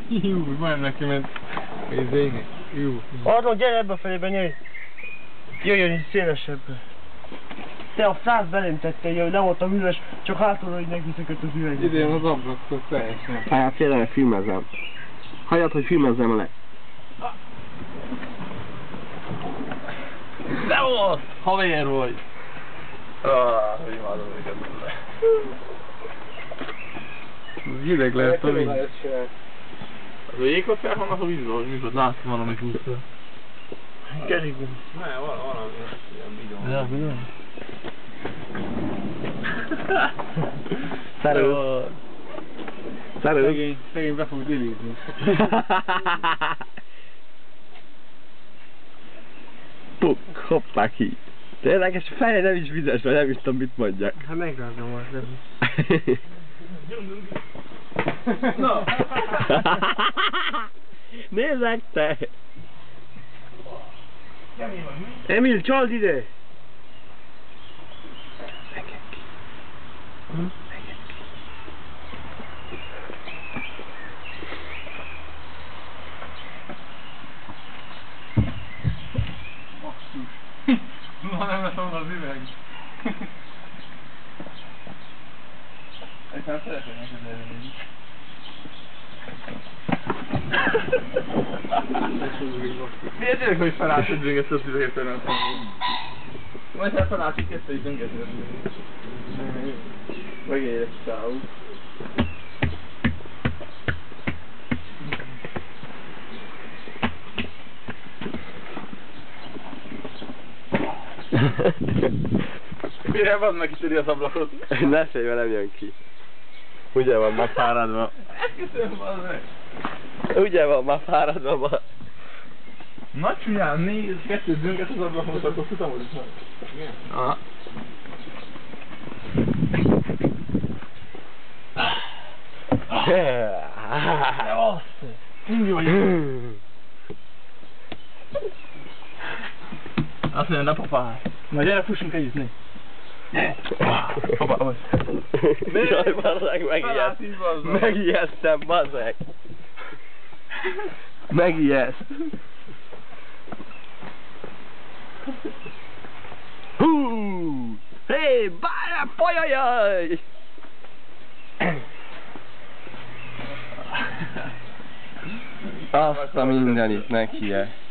Jó, majd neki ment. Nézzének. Jó. Arnold, gyere ebbe a felébe, nyerj! Jöjjön is szélesebb. Te a frác belém tettél, jöjj, le voltam üres, csak hátulról így megviszeket az üveget. Idén az ablakot teljesen. Hát tényleg filmezem. Hagyjad, hogy filmezzem le. De volt! Haver vagy! Imádom őket bele. Hideg lehet a víz. Az a jég ott felhannak a vízbe, hogy mikor látsz valami húzta. Kerigünk. Ne, valami ilyen bidon. Ja, bidon? Szerű. Szerű. Szegény be fog dilízni. Puk, hoppá ki. Tényleg, és feje nem is vizes, vagy nem is tudom mit mondjak. Hát megrágom most, nem. No. Nézzek te! Emil, csald ide! Na nem lesz onnan az üveg. Ezt már szeretnék neked elvenni. Miért tényleg, hogy felállt, hogy döngetsz az üveget például? Majd hát felállt, hogy kezdte, hogy döngetni az üveget. Megérek sáú. Mire van megütöri az ablakot? Ne félj, nem jön ki. Ugye van már fáradva. Köszönöm, bazd meg. Ugye van már fáradva ma. Nagy csúnyán, nézd, kettőt dönget az ablakot, akkor futamod is meg. Igen? Aha. Ne bassz! Mindig vagy. Azt mondja, ne papálj. Na gyere, fussunk együtt, Hoppá, most. Jaj, bazzeg, megijesztem, bazzeg. Megijeszt. Hú! Hé, bárjál, pajajaj! Azt a mindenit, megijeszt.